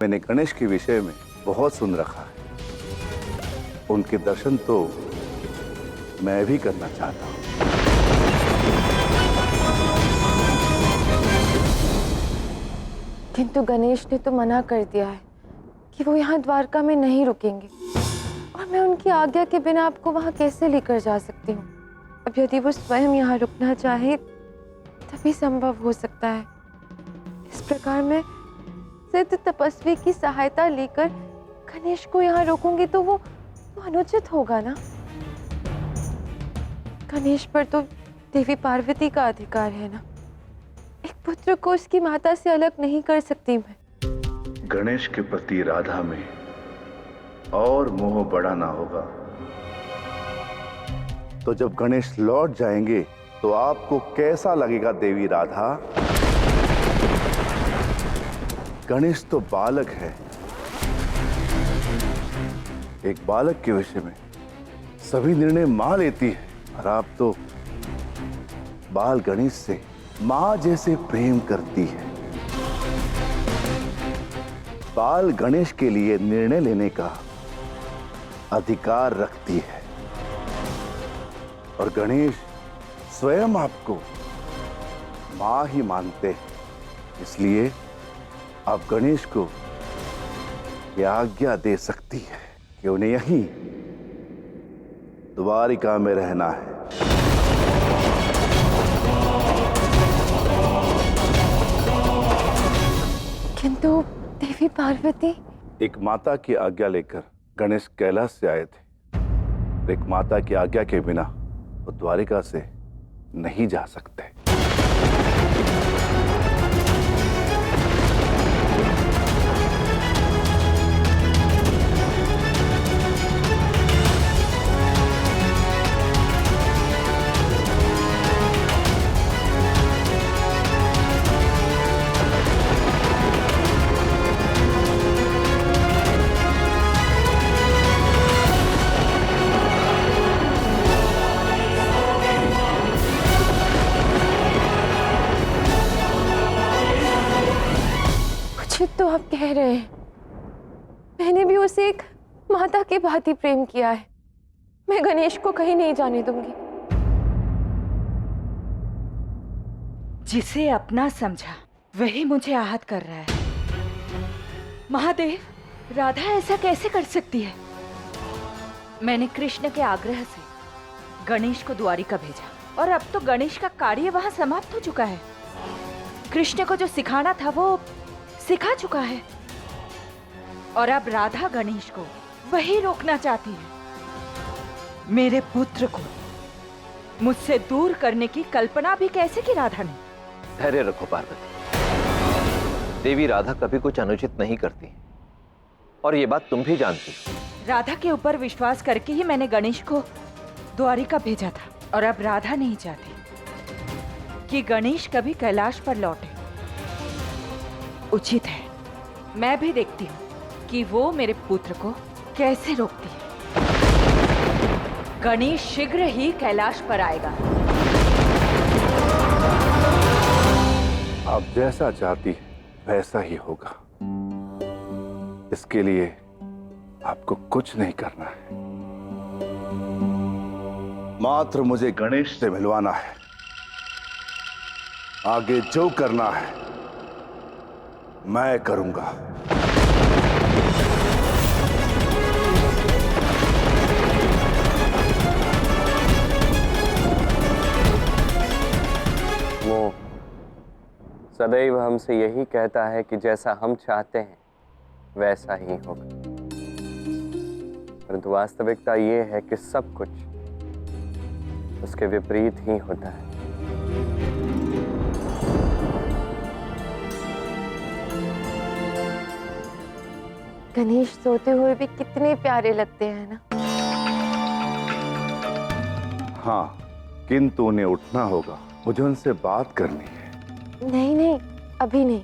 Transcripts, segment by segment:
मैंने गणेश के विषय में बहुत सुन रखा है। उनके दर्शन तो मैं भी करना चाहता हूँ। किंतु गणेश ने तो मना कर दिया है कि वो यहाँ द्वारका में नहीं रुकेंगे, और मैं उनकी आज्ञा के बिना आपको वहाँ कैसे लेकर जा सकती हूँ। अब यदि वो स्वयं यहाँ रुकना चाहे तभी संभव हो सकता है। इस प्रकार मैं सिद्ध तपस्वी की सहायता लेकर गणेश को यहाँ रोकूंगी तो वो अनुचित होगा ना। गणेश पर तो देवी पार्वती का अधिकार है ना। एक पुत्र को उसकी माता से अलग नहीं कर सकती मैं। गणेश के प्रति राधा में और मोह बढ़ाना होगा, तो जब गणेश लौट जाएंगे तो आपको कैसा लगेगा देवी राधा? गणेश तो बालक है। एक बालक के विषय में सभी निर्णय मां लेती है, और आप तो बाल गणेश से मां जैसे प्रेम करती है। बाल गणेश के लिए निर्णय लेने का अधिकार रखती है, और गणेश स्वयं आपको मां ही मानते हैं। इसलिए आप गणेश को यह आज्ञा दे सकती है कि उन्हें यहीं द्वारिका में रहना है। किंतु देवी पार्वती। एक माता की आज्ञा लेकर गणेश कैलाश से आए थे। एक माता की आज्ञा के बिना वो द्वारिका से नहीं जा सकते। तो आप कह रहे हैं मैंने भी उसे एक माता के भांति प्रेम किया है। मैं गणेश को कहीं नहीं जाने दूंगी। जिसे अपना समझा वही मुझे आहत कर रहा है। महादेव, राधा ऐसा कैसे कर सकती है? मैंने कृष्ण के आग्रह से गणेश को द्वारिका भेजा, और अब तो गणेश का कार्य वहां समाप्त हो चुका है। कृष्ण को जो सिखाना था वो सिखा चुका है, और अब राधा गणेश को वही रोकना चाहती है। मेरे पुत्र को मुझसे दूर करने की कल्पना भी कैसे की राधा ने? धैर्य रखो पार्वती। देवी राधा कभी कुछ अनुचित नहीं करती, और ये बात तुम भी जानती हो। राधा के ऊपर विश्वास करके ही मैंने गणेश को द्वारिका भेजा था, और अब राधा नहीं चाहती कि गणेश कभी कैलाश पर लौटे। उचित है मैं भी देखती हूँ कि वो मेरे पुत्र को कैसे रोकती है। गणेश शीघ्र ही कैलाश पर आएगा। आप जैसा चाहती है वैसा ही होगा। इसके लिए आपको कुछ नहीं करना है, मात्र मुझे गणेश से मिलवाना है। आगे जो करना है मैं करूंगा। वो सदैव हमसे यही कहता है कि जैसा हम चाहते हैं वैसा ही होगा, परंतु वास्तविकता ये है कि सब कुछ उसके विपरीत ही होता है। गणेश सोते हुए भी कितने प्यारे लगते हैं ना। हाँ, किंतु उन्हें उठना होगा, मुझे उनसे बात करनी है। नहीं नहीं, अभी नहीं।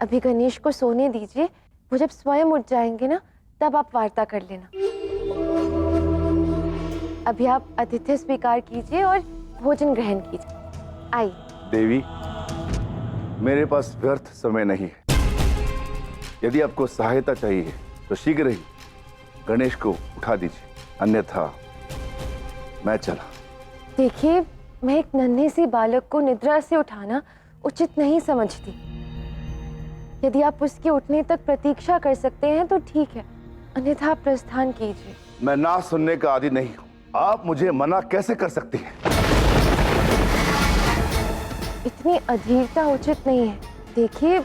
अभी गणेश को सोने दीजिए। वो जब स्वयं उठ जाएंगे ना तब आप वार्ता कर लेना। अभी आप आतिथ्य स्वीकार कीजिए और भोजन ग्रहण कीजिए। आइए। देवी, मेरे पास व्यर्थ समय नहीं है। यदि आपको सहायता चाहिए तो शीघ्र ही गणेश को उठा दीजिए, अन्यथा मैं चला। देखिए, मैं एक नन्हे से बालक को निद्रा से उठाना उचित नहीं समझती। यदि आप उसके उठने तक प्रतीक्षा कर सकते हैं तो ठीक है, अन्यथा आप प्रस्थान कीजिए। मैं ना सुनने का आदी नहीं हूं। आप मुझे मना कैसे कर सकती हैं? इतनी अधीरता उचित नहीं है। देखिए,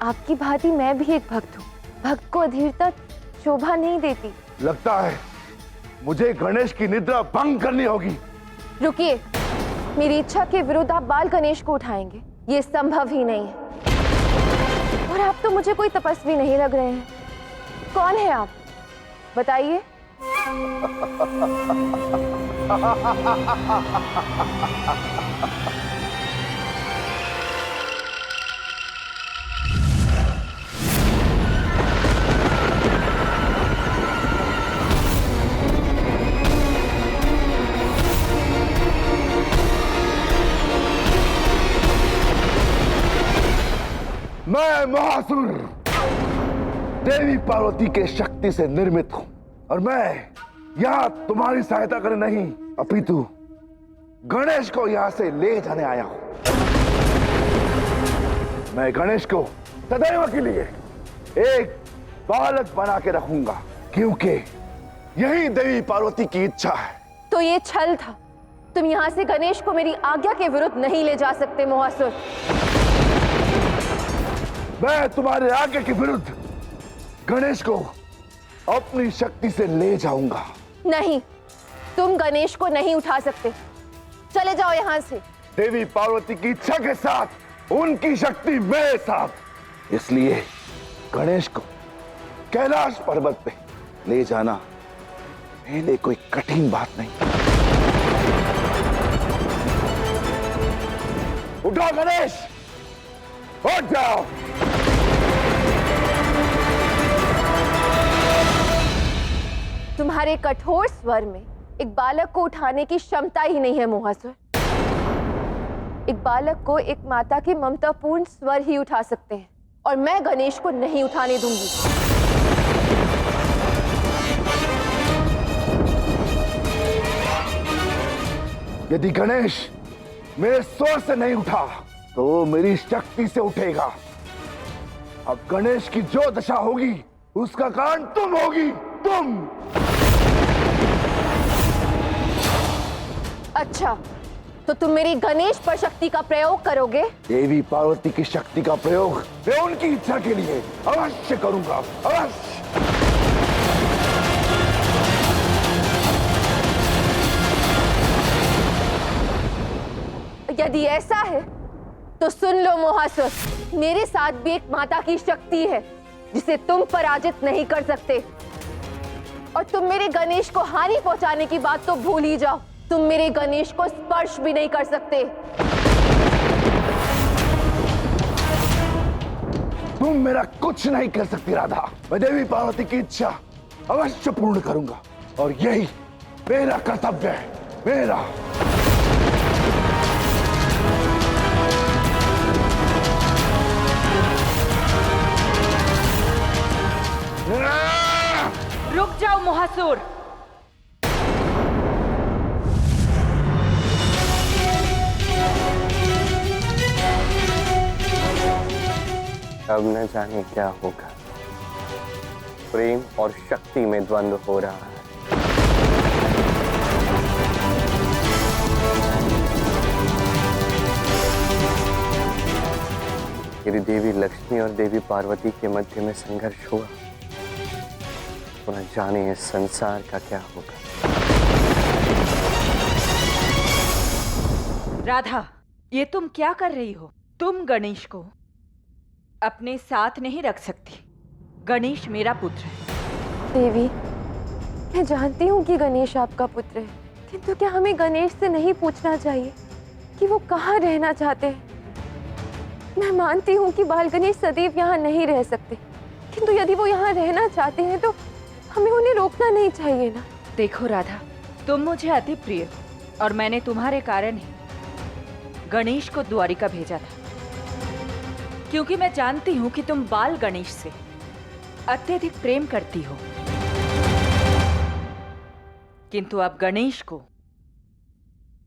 आपकी भांति मैं भी एक भक्त हूँ। भक्त को अधीरता शोभा नहीं देती। लगता है मुझे गणेश की निद्रा भंग करनी होगी। रुकिए, मेरी इच्छा के विरुद्ध आप बाल गणेश को उठाएंगे, ये संभव ही नहीं है। और आप तो मुझे कोई तपस्वी नहीं लग रहे हैं। कौन है आप, बताइए। मैं महासुर देवी पार्वती के शक्ति से निर्मित हूं और मैं यहां तुम्हारी सहायता करने नहीं, अपितु गणेश को यहां से ले जाने आया हूं। मैं गणेश को सदैव के लिए एक बालक बना के रखूंगा, क्योंकि यही देवी पार्वती की इच्छा है। तो ये छल था। तुम यहाँ से गणेश को मेरी आज्ञा के विरुद्ध नहीं ले जा सकते मोहासुर। मैं तुम्हारे आज्ञा के विरुद्ध गणेश को अपनी शक्ति से ले जाऊंगा। नहीं, तुम गणेश को नहीं उठा सकते। चले जाओ यहाँ से। देवी पार्वती की इच्छा के साथ उनकी शक्ति मेरे साथ, इसलिए गणेश को कैलाश पर्वत पे ले जाना मेरे लिए कोई कठिन बात नहीं। उठो गणेश, उठ जाओ। तुम्हारे कठोर स्वर में एक बालक को उठाने की क्षमता ही नहीं है मोहासुर। एक बालक को एक माता के ममतापूर्ण स्वर ही उठा सकते हैं, और मैं गणेश को नहीं उठाने दूंगी। यदि गणेश मेरे स्वर से नहीं उठा तो मेरी शक्ति से उठेगा। अब गणेश की जो दशा होगी उसका कारण तुम होगी, तुम। अच्छा, तो तुम मेरी गणेश पर शक्ति का प्रयोग करोगे? देवी पार्वती की शक्ति का प्रयोग मैं उनकी इच्छा के लिए अवश्य करूंगा, अवश्य। यदि ऐसा है तो सुन लो मोहासुर, मेरे साथ भी एक माता की शक्ति है जिसे तुम पराजित नहीं कर सकते। और तुम मेरे गणेश को हानि पहुंचाने की बात तो भूल ही जाओ। तुम मेरे गणेश को स्पर्श भी नहीं कर सकते। तुम मेरा कुछ नहीं कर सकती राधा। मैं देवी पार्वती की इच्छा अवश्य पूर्ण करूंगा, और यही मेरा कर्तव्य है, मेरा। रुक जाओ मोहासुर। अब न जाने क्या होगा। प्रेम और शक्ति में द्वंद्व हो रहा है। यदि देवी लक्ष्मी और देवी पार्वती के मध्य में संघर्ष हुआ तो न जाने इस संसार का क्या होगा। राधा, ये तुम क्या कर रही हो? तुम गणेश को अपने साथ नहीं रख सकती। गणेश मेरा पुत्र है। देवी, मैं जानती हूँ कि गणेश आपका पुत्र है, किंतु क्या हमें गणेश से नहीं पूछना चाहिए कि वो कहाँ रहना चाहते हैं? मैं मानती हूँ कि बाल गणेश सदैव यहाँ नहीं रह सकते, किंतु यदि वो यहाँ रहना चाहते हैं तो हमें उन्हें रोकना नहीं चाहिए ना। देखो राधा, तुम मुझे अति प्रिय हो और मैंने तुम्हारे कारण ही गणेश को द्वारिका भेजा था, क्योंकि मैं जानती हूँ कि तुम बाल गणेश से अत्यधिक प्रेम करती हो, किंतु अब गणेश को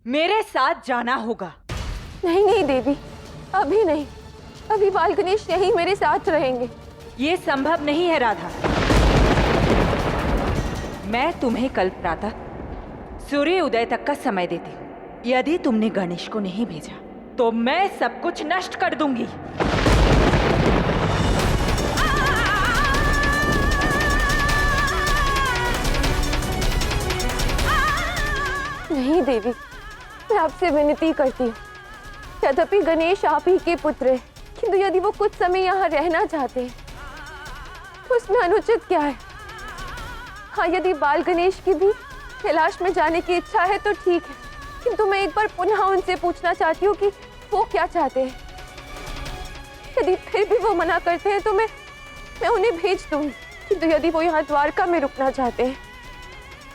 मेरे साथ जाना होगा। नहीं नहीं देवी, अभी नहीं। अभी बाल गणेश यहीं मेरे साथ रहेंगे। ये संभव नहीं है राधा। मैं तुम्हें कल प्रातः सूर्य उदय तक का समय देती हूँ। यदि तुमने गणेश को नहीं भेजा तो मैं सब कुछ नष्ट कर दूंगी। नहीं देवी, मैं आपसे विनती करती हूँ। यद्यपि गणेश आप ही के पुत्र है, किंतु यदि वो कुछ समय यहाँ रहना चाहते हैं तो उसमें अनुचित क्या है? हाँ, यदि बाल गणेश की भी कैलाश में जाने की इच्छा है तो ठीक है, किंतु मैं एक बार पुनः उनसे पूछना चाहती हूँ कि वो क्या चाहते हैं। यदि फिर भी वो मना करते हैं तो मैं उन्हें भेज दूंगी, किंतु यदि वो यहाँ द्वारका में रुकना चाहते हैं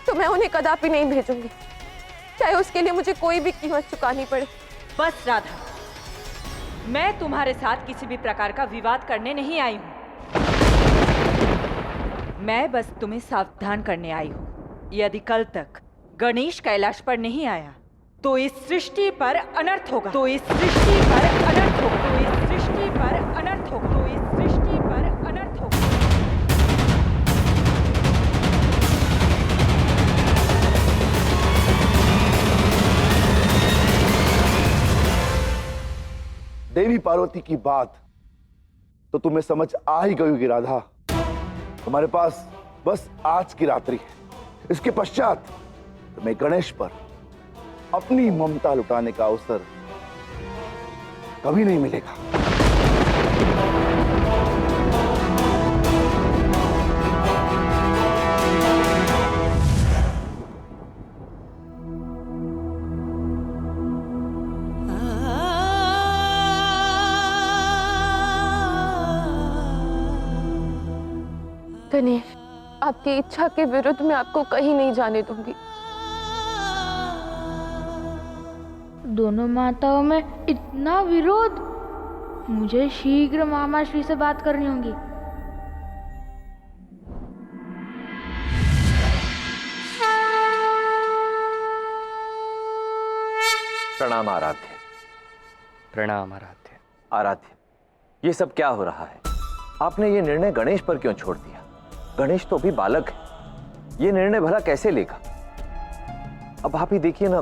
तो मैं उन्हें कदापि नहीं भेजूंगी, चाहे उसके लिए मुझे कोई भी कीमत चुकानी पड़े। बस राधा, मैं तुम्हारे साथ किसी भी प्रकार का विवाद करने नहीं आई हूँ। मैं बस तुम्हें सावधान करने आई हूँ। यदि कल तक गणेश कैलाश पर नहीं आया तो इस सृष्टि पर अनर्थ होगा। तो इस सृष्टि पर अनर्थ होगा। तो इस सृष्टि पर अनर्थ होगा। तो इस सृष्टि पर अनर्थ होगा। देवी पार्वती की बात तो तुम्हें समझ आ ही गई होगी राधा। तुम्हारे पास बस आज की रात्रि है, इसके पश्चात तुम्हें गणेश पर अपनी ममता लुटाने का अवसर कभी नहीं मिलेगा। गणेश, आपकी इच्छा के विरुद्ध मैं आपको कहीं नहीं जाने दूंगी। दोनों माताओं में इतना विरोध? मुझे शीघ्र मामा श्री से बात करनी होगी। प्रणाम आराध्य। प्रणाम आराध्य। आराध्य, ये सब क्या हो रहा है? आपने ये निर्णय गणेश पर क्यों छोड़ दिया? गणेश तो अभी बालक है, ये निर्णय भला कैसे लेगा? अब आप ही देखिए ना,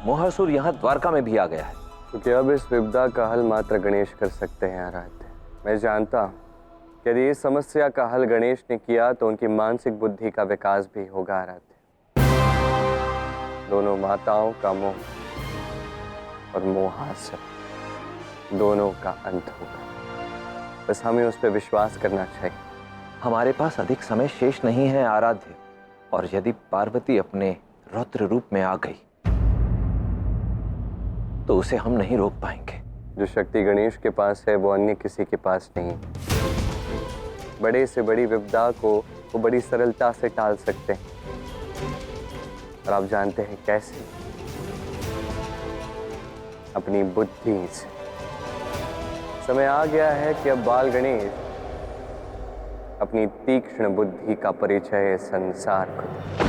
मोहासुर यहाँ द्वारका में भी आ गया है। क्योंकि अब इस विपदा का हल मात्र गणेश कर सकते हैं आराध्य। मैं जानता हूँ कि यदि इस समस्या का हल गणेश ने किया तो उनकी मानसिक बुद्धि का विकास भी होगा आराध्य। दोनों माताओं का मोह और मोहासुर दोनों का अंत होगा। बस हमें उस पर विश्वास करना चाहिए। हमारे पास अधिक समय शेष नहीं है आराध्य, और यदि पार्वती अपने रौद्र रूप में आ गई तो उसे हम नहीं रोक पाएंगे। जो शक्ति गणेश के पास है वो अन्य किसी के पास नहीं। बड़े से बड़ी विपदा को वो बड़ी सरलता से टाल सकते हैं। और आप जानते हैं कैसे? अपनी बुद्धि से। समय आ गया है कि अब बाल गणेश अपनी तीक्ष्ण बुद्धि का परिचय संसार को